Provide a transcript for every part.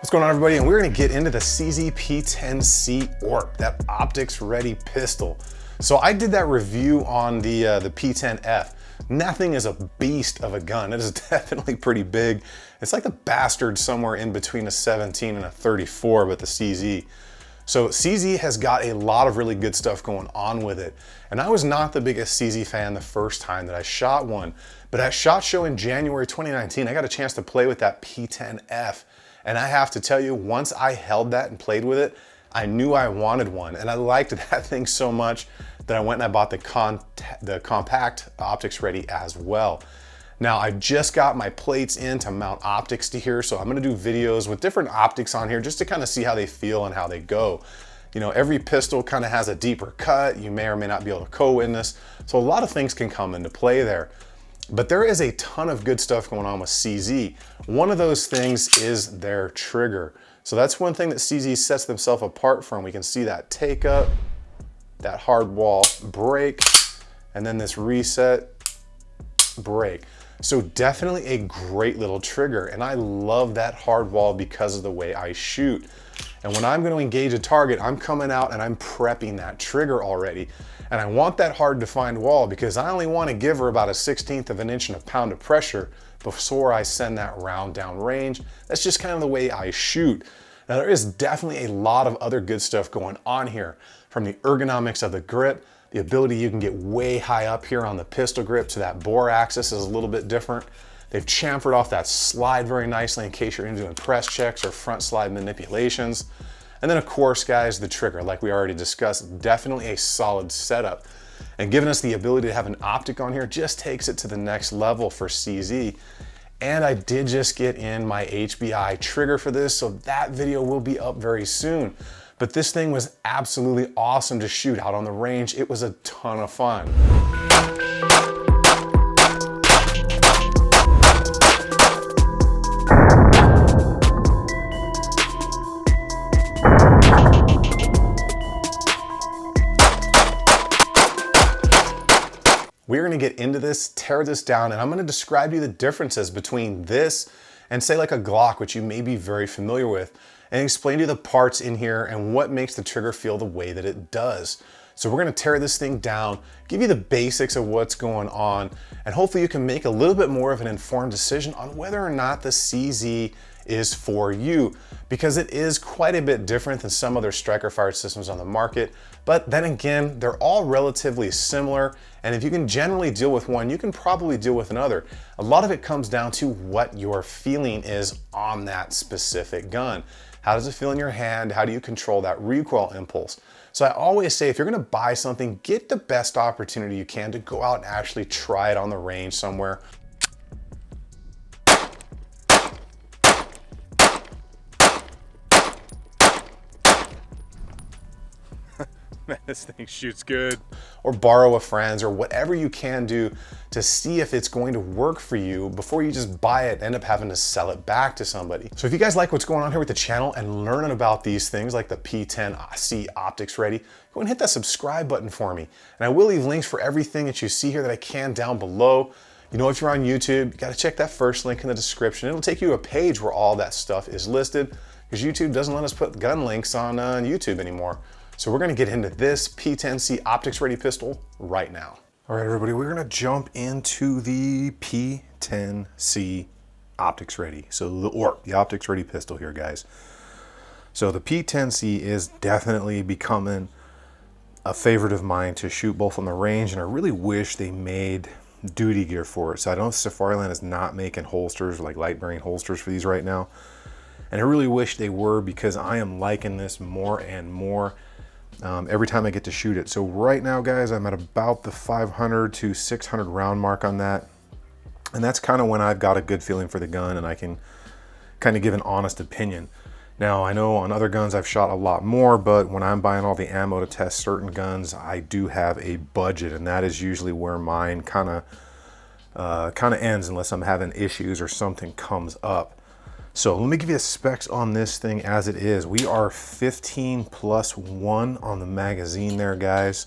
What's going on, everybody? And we're gonna get into the CZ P10C ORP, that optics ready pistol. So I did that review on the P10F. Nothing is a beast of a gun. It is definitely pretty big. It's like the bastard somewhere in between a 17 and a 34 with the CZ. So CZ has got a lot of really good stuff going on with it. And I was not the biggest CZ fan the first time that I shot one, but at SHOT Show in January 2019, I got a chance to play with that P10F. And I have to tell you, once I held that and played with it, I knew I wanted one. And I liked that thing so much that I went and I bought the compact optics ready as well. Now I just got my plates in to mount optics to here, so I'm gonna do videos with different optics on here just to kind of see how they feel and how they go. You know, every pistol kind of has a deeper cut. You may or may not be able to co-witness. So a lot of things can come into play there. But there is a ton of good stuff going on with CZ. One of those things is their trigger. So that's one thing that CZ sets themselves apart from. We can see that take up, that hard wall break, and then this reset break. So definitely a great little trigger. And I love that hard wall because of the way I shoot. And when I'm going to engage a target, I'm coming out and I'm prepping that trigger already. And I want that hard to find wall because I only want to give her about a 1/16 of an inch and a pound of pressure before I send that round down range. That's just kind of the way I shoot. Now there is definitely a lot of other good stuff going on here, from the ergonomics of the grip, the ability you can get way high up here on the pistol grip, so that bore axis is a little bit different. They've chamfered off that slide very nicely in case you're doing press checks or front slide manipulations. And then of course, guys, the trigger, like we already discussed, definitely a solid setup. And giving us the ability to have an optic on here just takes it to the next level for CZ. And I did just get in my HBI trigger for this, so that video will be up very soon. But this thing was absolutely awesome to shoot out on the range. It was a ton of fun. We're gonna get into this, tear this down, and I'm gonna describe to you the differences between this and say like a Glock, which you may be very familiar with, and explain to you the parts in here and what makes the trigger feel the way that it does. So we're gonna tear this thing down, give you the basics of what's going on, and hopefully you can make a little bit more of an informed decision on whether or not the CZ is for you, because it is quite a bit different than some other striker fired systems on the market. But then again, they're all relatively similar, and if you can generally deal with one, you can probably deal with another. A lot of it comes down to what your feeling is on that specific gun. How does it feel in your hand? How do you control that recoil impulse? So I always say, if you're gonna buy something, get the best opportunity you can to go out and actually try it on the range somewhere. Man, this thing shoots good. Or borrow a friend's, or whatever you can do to see if it's going to work for you before you just buy it and end up having to sell it back to somebody. So if you guys like what's going on here with the channel and learning about these things like the P10C optics ready, go and hit that subscribe button for me. And I will leave links for everything that you see here that I can down below. You know, if you're on YouTube, you gotta check that first link in the description. It'll take you to a page where all that stuff is listed, because YouTube doesn't let us put gun links on YouTube anymore. So we're gonna get into this P10C optics ready pistol right now. All right, everybody, we're gonna jump into the P10C optics ready. So the optics ready pistol here, guys. So the P10C is definitely becoming a favorite of mine to shoot both on the range, and I really wish they made duty gear for it. So I know Safariland is not making holsters, like light bearing holsters for these right now. And I really wish they were, because I am liking this more and more every time I get to shoot it. So right now, guys, I'm at about the 500 to 600 round mark on that. And that's kind of when I've got a good feeling for the gun and I can kind of give an honest opinion. Now, I know on other guns I've shot a lot more, but when I'm buying all the ammo to test certain guns, I do have a budget, and that is usually where mine kind of ends unless I'm having issues or something comes up. So let me give you the specs on this thing as it is. We are 15+1 on the magazine there, guys.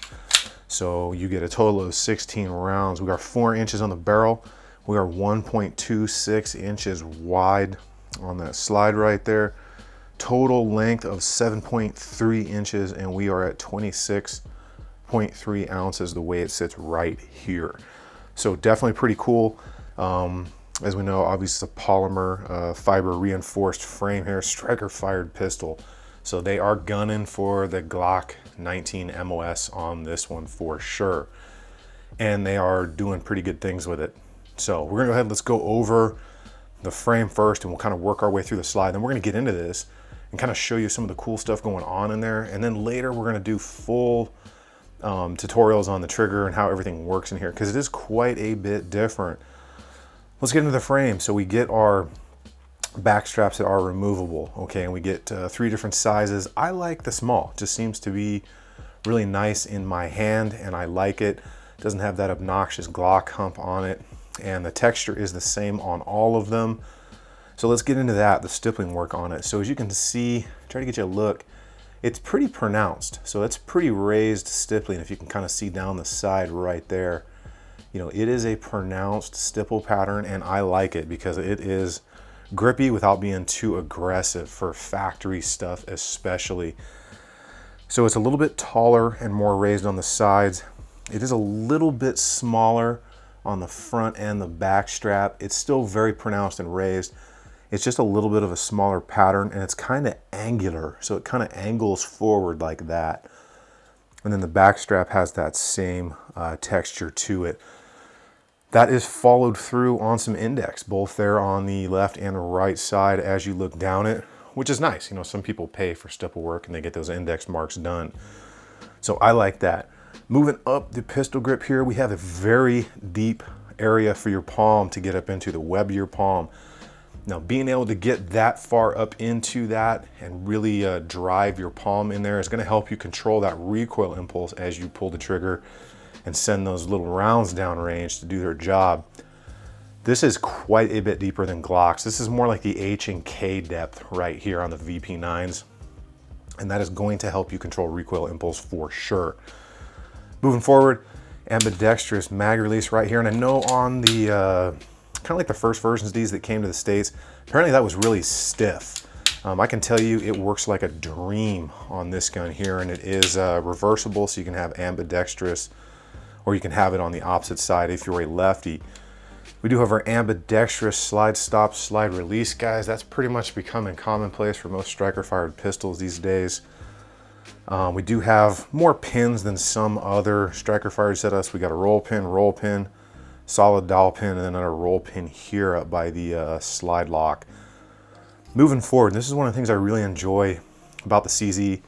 So you get a total of 16 rounds. We are 4 inches on the barrel. We are 1.26 inches wide on that slide right there. total length of 7.3 inches, and we are at 26.3 ounces the way it sits right here. So definitely pretty cool. As we know, obviously it's a polymer fiber reinforced frame here, striker fired pistol. So they are gunning for the Glock 19 MOS on this one for sure. And they are doing pretty good things with it. So we're gonna go ahead, let's go over the frame first, and we'll kind of work our way through the slide. Then we're gonna get into this and kind of show you some of the cool stuff going on in there. And then later we're gonna do full tutorials on the trigger and how everything works in here, because it is quite a bit different. Let's get into the frame. So we get our back straps that are removable, okay, and we get 3 different sizes. I like the small, it just seems to be really nice in my hand, and I like it. It doesn't have that obnoxious Glock hump on it, and the texture is the same on all of them. So let's get into that, the stippling work on it. So as you can see, try to get you a look, it's pretty pronounced. So it's pretty raised stippling. If you can kind of see down the side right there, you know, it is a pronounced stipple pattern, and I like it because it is grippy without being too aggressive for factory stuff especially. So it's a little bit taller and more raised on the sides. It is a little bit smaller on the front and the back strap. It's still very pronounced and raised. It's just a little bit of a smaller pattern, and it's kind of angular. So it kind of angles forward like that. And then the back strap has that same texture to it. That is followed through on some index, both there on the left and right side as you look down it, which is nice. You know, some people pay for stipple work and they get those index marks done. So I like that. Moving up the pistol grip here, we have a very deep area for your palm to get up into, the web of your palm. Now, being able to get that far up into that and really drive your palm in there is going to help you control that recoil impulse as you pull the trigger and send those little rounds down range to do their job. This is quite a bit deeper than Glocks. This is more like the H and K depth right here on the VP9s. And that is going to help you control recoil impulse for sure. Moving forward, ambidextrous mag release right here. And I know on the, kind of like the first versions of these that came to the States, apparently that was really stiff. I can tell you it works like a dream on this gun here, and it is reversible, so you can have ambidextrous, or you can have it on the opposite side if you're a lefty. We do have our ambidextrous slide stop, slide release, guys. That's pretty much becoming commonplace for most striker fired pistols these days. We do have more pins than some other striker fired setups. We got a roll pin, solid dowel pin, and then another roll pin here up by the slide lock. Moving forward, this is one of the things I really enjoy about the CZ,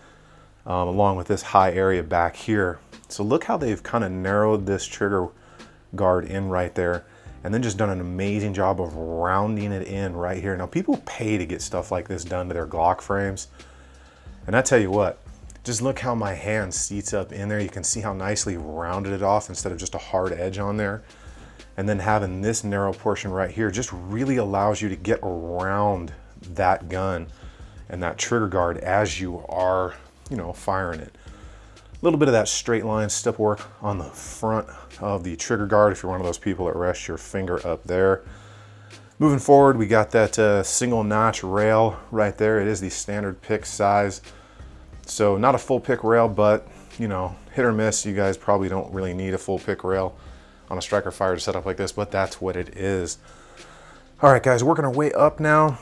along with this high area back here. So look how they've kind of narrowed this trigger guard in right there, and then just done an amazing job of rounding it in right here. Now, people pay to get stuff like this done to their Glock frames, and I tell you what, just look how my hand seats up in there. You can see how nicely rounded it off instead of just a hard edge on there. And then having this narrow portion right here just really allows you to get around that gun and that trigger guard as you are, you know, firing it. A little bit of that straight line step work on the front of the trigger guard if you're one of those people that rest your finger up there. Moving forward, we got that single notch rail right there. It is the standard pick size. So not a full pick rail, but you know, hit or miss. You guys probably don't really need a full pick rail on a striker fired setup like this, but that's what it is. All right, guys, working our way up now.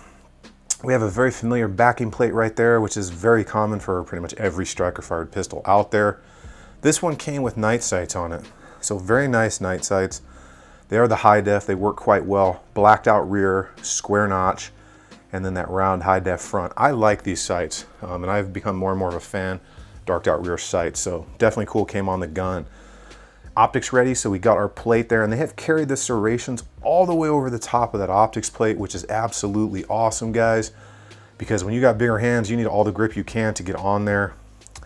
We have a very familiar backing plate right there, which is very common for pretty much every striker fired pistol out there. This one came with night sights on it. So very nice night sights. They are the high def, they work quite well. Blacked out rear, square notch, and then that round high def front. I like these sights, and I've become more and more of a fan. Darked out rear sights, so definitely cool, came on the gun. Optics ready, so we got our plate there, and they have carried the serrations all the way over the top of that optics plate, which is absolutely awesome, guys, because when you got bigger hands, you need all the grip you can to get on there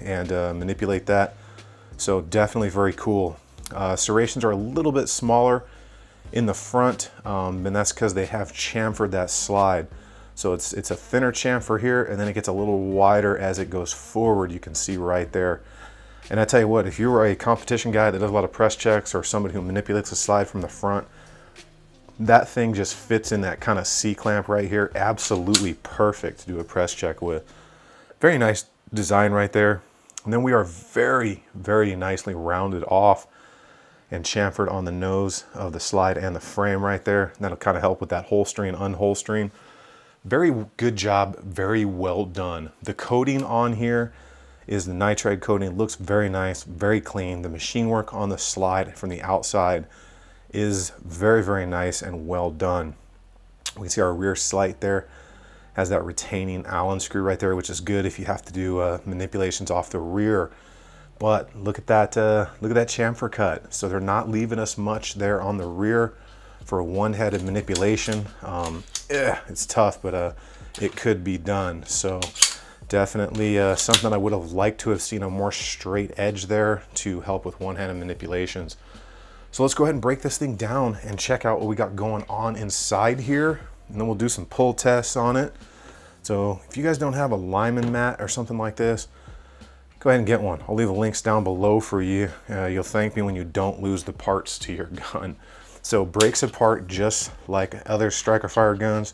and manipulate that. So definitely very cool. Serrations are a little bit smaller in the front, and that's because they have chamfered that slide. So it's a thinner chamfer here, and then it gets a little wider as it goes forward. You can see right there. And I tell you what, if you're a competition guy that does a lot of press checks or somebody who manipulates the slide from the front, That thing just fits in that kind of C-clamp right here. Absolutely perfect to do a press check with. Very nice design right there. And then we are very, very nicely rounded off and chamfered on the nose of the slide and the frame right there. That'll kind of help with that holstering, unholstering. Very good job, very well done. The coating on here is the nitride coating. It looks very nice, very clean. The machine work on the slide from the outside is very, very nice and well done. We can see our rear sight there has that retaining Allen screw right there, which is good if you have to do manipulations off the rear. But look at that chamfer cut. So they're not leaving us much there on the rear for a one-headed manipulation. It's tough, but it could be done. So definitely something I would have liked to have seen a more straight edge there to help with one-handed manipulations. So let's go ahead and break this thing down and check out what we got going on inside here. And then we'll do some pull tests on it. So if you guys don't have a lineman mat or something like this, go ahead and get one. I'll leave the links down below for you. You'll thank me when you don't lose the parts to your gun. So breaks apart just like other striker fired guns.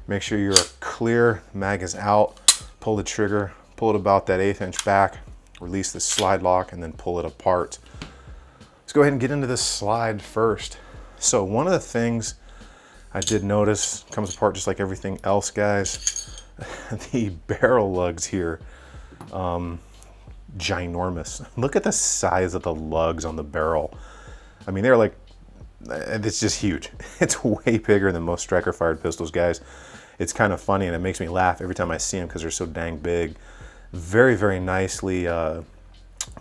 Make sure you're clear, mag is out, pull the trigger, pull it about that 1/8 inch back, release the slide lock, and then pull it apart. Let's go ahead and get into this slide first. So one of the things I did notice comes apart just like everything else, guys. The barrel lugs here, ginormous. Look at the size of the lugs on the barrel. I mean, they're like, it's just huge. It's way bigger than most striker fired pistols, guys. It's kind of funny and it makes me laugh every time I see them because they're so dang big. Very, very nicely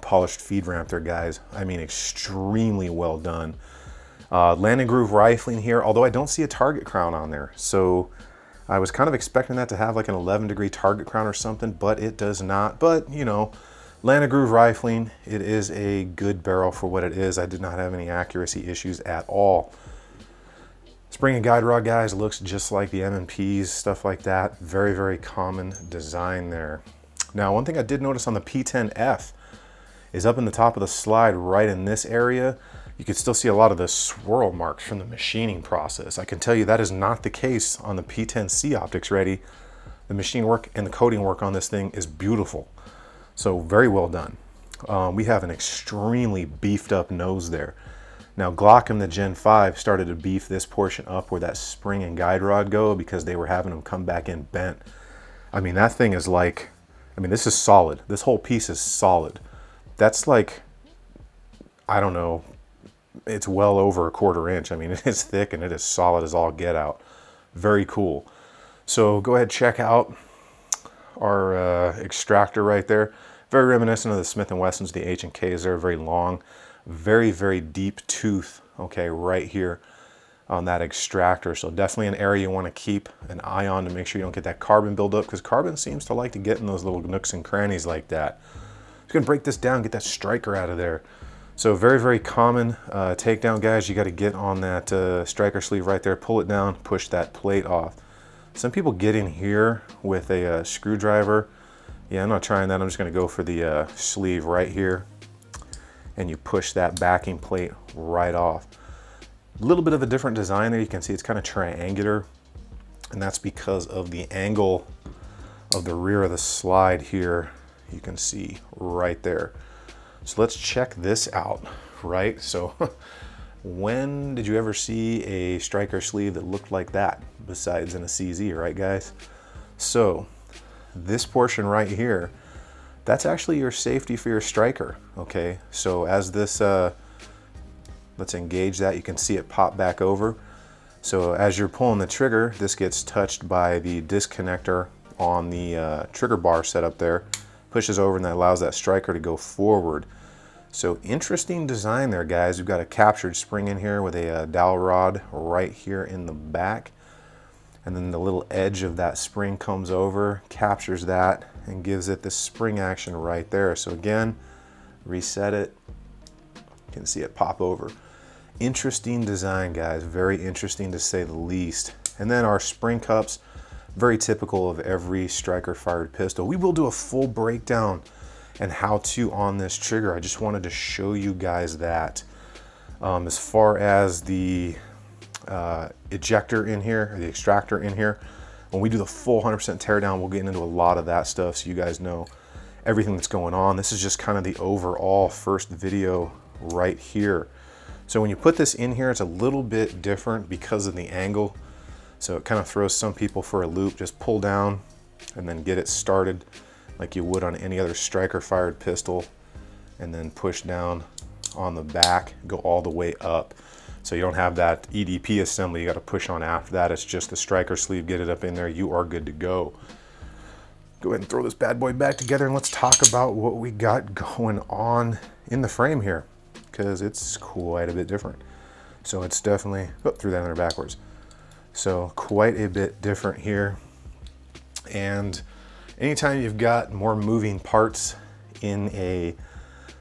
polished feed ramp there, guys. I mean, extremely well done. Landing groove rifling here, although I don't see a target crown on there. So I was kind of expecting that to have like an 11-degree target crown or something, but it does not. But, you know, landing groove rifling, it is a good barrel for what it is. I did not have any accuracy issues at all. Spring and guide rod, guys, looks just like the M&Ps, stuff like that. Very, very common design there. Now, one thing I did notice on the P10F is up in the top of the slide, right in this area, you can still see a lot of the swirl marks from the machining process. I can tell you that is not the case on the P10C Optics Ready. The machine work and the coating work on this thing is beautiful. So very well done. We have an extremely beefed up nose there. Now Glock in the Gen 5 started to beef this portion up where that spring and guide rod go because they were having them come back in bent. I mean, that thing is like, I mean, this is solid. This whole piece is solid. That's like, I don't know, it's well over 1/4 inch. I mean, it is thick and it is solid as all get out. Very cool. So go ahead, check out our extractor right there. Very reminiscent of the Smith & Wessons, the H&Ks. They're very long, very, very deep tooth, okay, right here on that extractor. So definitely an area you want to keep an eye on to make sure you don't get that carbon buildup, because carbon seems to like to get in those little nooks and crannies like that. Just gonna break this down, get that striker out of there. So very, very common takedown, guys. You got to get on that striker sleeve right there, pull it down, push that plate off. Some people get in here with a screwdriver. Yeah, I'm not trying that. I'm just going to go for the sleeve right here, and you push that backing plate right off. A little bit of a different design there. You can see it's kind of triangular, and that's because of the angle of the rear of the slide here. You can see right there. So let's check this out, right? So when did you ever see a striker sleeve that looked like that besides in a CZ, right, guys? So this portion right here, that's actually your safety for your striker, okay? So as this, let's engage that, you can see it pop back over. So as you're pulling the trigger, this gets touched by the disconnector on the trigger bar set up there, pushes over, and that allows that striker to go forward. So interesting design there, guys. We've got a captured spring in here with a dowel rod right here in the back. And then the little edge of that spring comes over, captures that, and gives it the spring action right there. So again, reset it. You can see it pop over. Interesting design, guys. Very interesting to say the least. And then our spring cups, very typical of every striker fired pistol. We will do a full breakdown and how to on this trigger. I just wanted to show you guys that. As far as the ejector in here, or the extractor in here. When we do the full 100% teardown, we'll get into a lot of that stuff so you guys know everything that's going on. This is just kind of the overall first video right here. So when you put this in here, it's a little bit different because of the angle. So it kind of throws some people for a loop. Just pull down and then get it started like you would on any other striker fired pistol, and then push down on the back, go all the way up. So you don't have that EDP assembly you got to push on after that. It's just the striker sleeve, get it up in there, you are good to go. Go ahead and throw this bad boy back together, and let's talk about what we got going on in the frame here, because it's quite a bit different. So it's definitely, oh, threw that in there backwards. So quite a bit different here. And anytime you've got more moving parts in a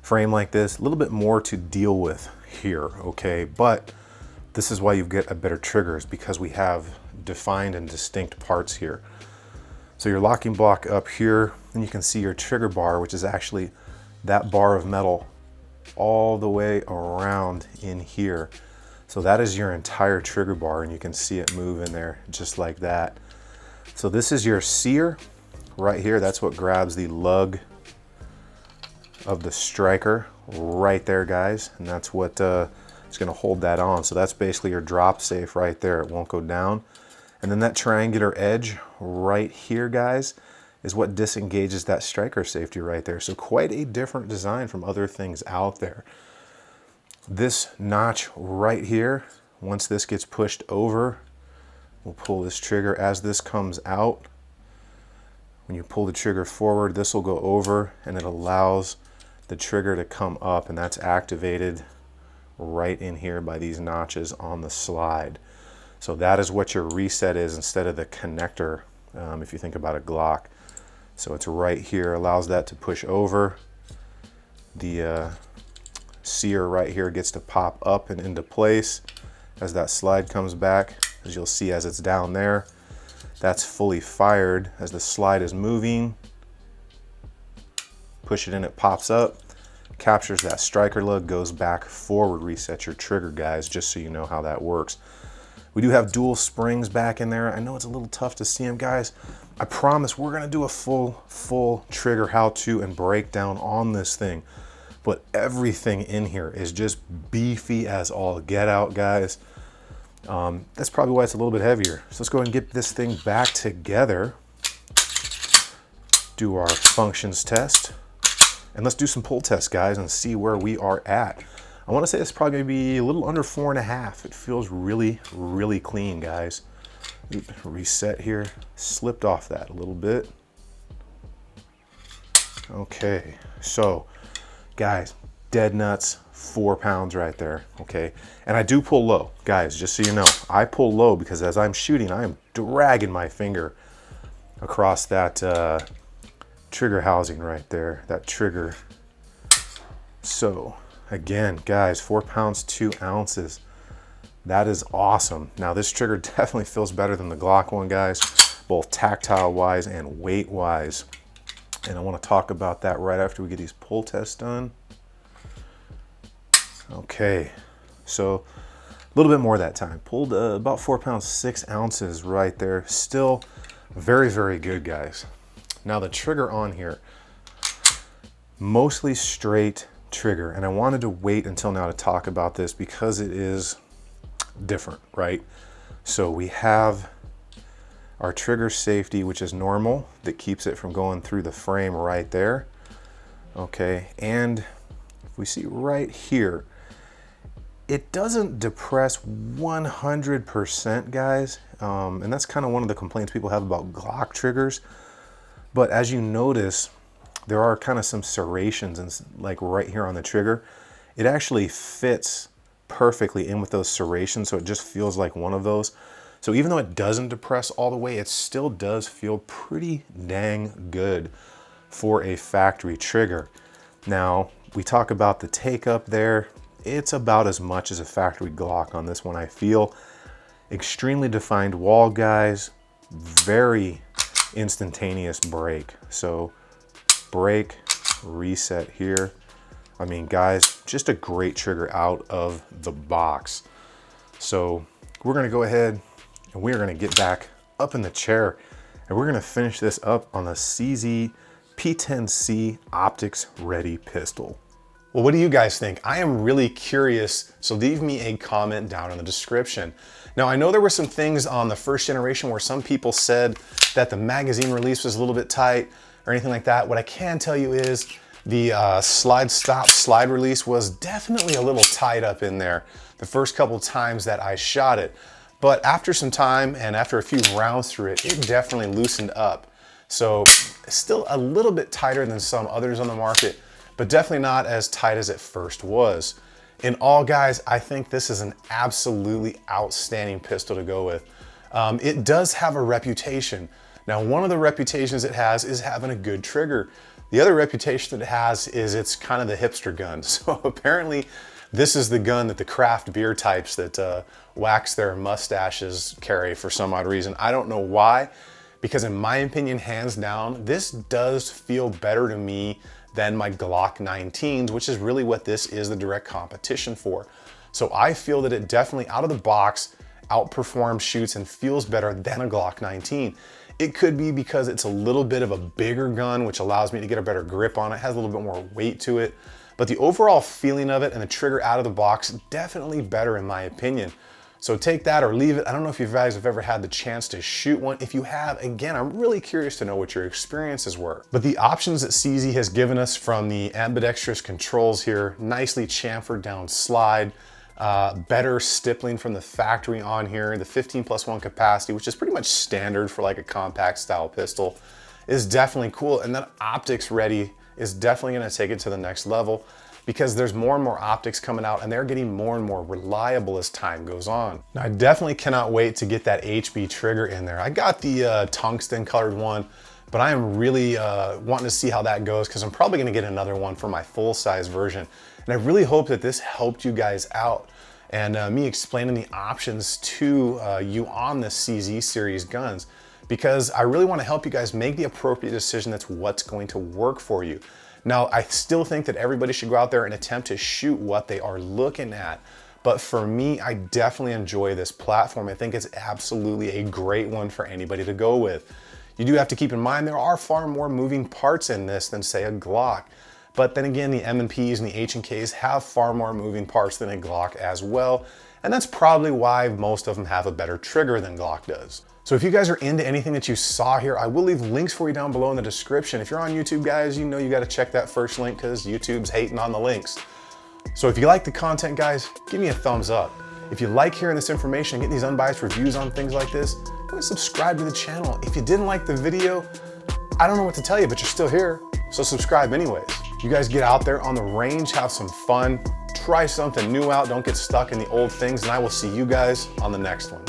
frame like this, a little bit more to deal with here, okay? But this is why you get a better triggers, because we have defined and distinct parts here. So your locking block up here, and you can see your trigger bar, which is actually that bar of metal all the way around in here. So that is your entire trigger bar, and you can see it move in there just like that. So this is your sear right here. That's what grabs the lug of the striker right there, guys, and that's what is going to hold that on. So that's basically your drop safe right there. It won't go down. And then that triangular edge right here, guys, is what disengages that striker safety right there. So quite a different design from other things out there. This notch right here, once this gets pushed over, we'll pull this trigger. As this comes out, when you pull the trigger forward, this will go over, and it allows the trigger to come up, and that's activated right in here by these notches on the slide. So that is what your reset is instead of the connector, if you think about a Glock. So it's right here, allows that to push over. The sear right here gets to pop up and into place as that slide comes back. As you'll see, as it's down there, that's fully fired. As the slide is moving, push it in, it pops up, captures that striker lug, goes back forward, resets your trigger, guys, just so you know how that works. We do have dual springs back in there. I know it's a little tough to see them, guys. I promise we're gonna do a full trigger how-to and breakdown on this thing. But everything in here is just beefy as all get out, guys. That's probably why it's a little bit heavier. So let's go ahead and get this thing back together. Do our functions test. And let's do some pull tests, guys, and see where we are at. I want to say it's probably going to be a little under 4.5. It feels really, really clean, guys. Reset here. Slipped off that a little bit. Okay, so guys, dead nuts, 4 pounds right there, okay? And I do pull low, guys, just so you know. I pull low because as I'm shooting, I am dragging my finger across that trigger housing right there, that trigger. So again, guys, 4 pounds, 2 ounces. That is awesome. Now this trigger definitely feels better than the Glock one, guys, both tactile wise and weight wise. And I want to talk about that right after we get these pull tests done. Okay, so a little bit more that time. Pulled about 4 pounds, 6 ounces right there. Still very, very good, guys. Now the trigger on here, mostly straight trigger. And I wanted to wait until now to talk about this because it is different, right? So we have our trigger safety, which is normal, that keeps it from going through the frame right there. Okay, and if we see right here, it doesn't depress 100%, guys. And that's kind of one of the complaints people have about Glock triggers. But as you notice, there are kind of some serrations, and like right here on the trigger, it actually fits perfectly in with those serrations, so it just feels like one of those. So even though it doesn't depress all the way, it still does feel pretty dang good for a factory trigger. Now, we talk about the take up there. It's about as much as a factory Glock on this one, I feel. Extremely defined wall, guys. Very instantaneous break. So break, reset here. I mean, guys, just a great trigger out of the box. So we're gonna go ahead and we're gonna get back up in the chair and we're gonna finish this up on the CZ P10C Optics Ready pistol. Well, what do you guys think? I am really curious, so leave me a comment down in the description. Now, I know there were some things on the first generation where some people said that the magazine release was a little bit tight or anything like that. What I can tell you is the slide release was definitely a little tight up in there the first couple times that I shot it. But after some time and after a few rounds through it, it definitely loosened up. So still a little bit tighter than some others on the market, but definitely not as tight as it first was. In all, guys, I think this is an absolutely outstanding pistol to go with. It does have a reputation. Now, one of the reputations it has is having a good trigger. The other reputation that it has is it's kind of the hipster gun. So apparently this is the gun that the craft beer types that wax their mustaches carry for some odd reason. I don't know why, because in my opinion, hands down, this does feel better to me than my Glock 19s, which is really what this is the direct competition for. So I feel that it definitely out of the box outperforms, shoots, and feels better than a Glock 19. It could be because it's a little bit of a bigger gun, which allows me to get a better grip on it, has a little bit more weight to it. But the overall feeling of it and the trigger out of the box, definitely better in my opinion. So take that or leave it. I don't know if you guys have ever had the chance to shoot one. If you have, again, I'm really curious to know what your experiences were. But the options that CZ has given us, from the ambidextrous controls here, nicely chamfered down slide, better stippling from the factory on here, the 15+1 capacity, which is pretty much standard for like a compact style pistol, is definitely cool. And then optics ready is definitely gonna take it to the next level, because there's more and more optics coming out and they're getting more and more reliable as time goes on. Now, I definitely cannot wait to get that HB trigger in there. I got the tungsten colored one, but I am really wanting to see how that goes, because I'm probably gonna get another one for my full size version. And I really hope that this helped you guys out, and me explaining the options to you on the CZ series guns, because I really wanna help you guys make the appropriate decision that's what's going to work for you. Now, I still think that everybody should go out there and attempt to shoot what they are looking at. But for me, I definitely enjoy this platform. I think it's absolutely a great one for anybody to go with. You do have to keep in mind there are far more moving parts in this than, say, a Glock. But then again, the M&Ps and the H&Ks have far more moving parts than a Glock as well. And that's probably why most of them have a better trigger than Glock does. So if you guys are into anything that you saw here, I will leave links for you down below in the description. If you're on YouTube, guys, you know you got to check that first link, because YouTube's hating on the links. So if you like the content, guys, give me a thumbs up. If you like hearing this information and getting these unbiased reviews on things like this, go ahead and subscribe to the channel. If you didn't like the video, I don't know what to tell you, but you're still here, so subscribe anyways. You guys get out there on the range, have some fun, try something new out, don't get stuck in the old things, and I will see you guys on the next one.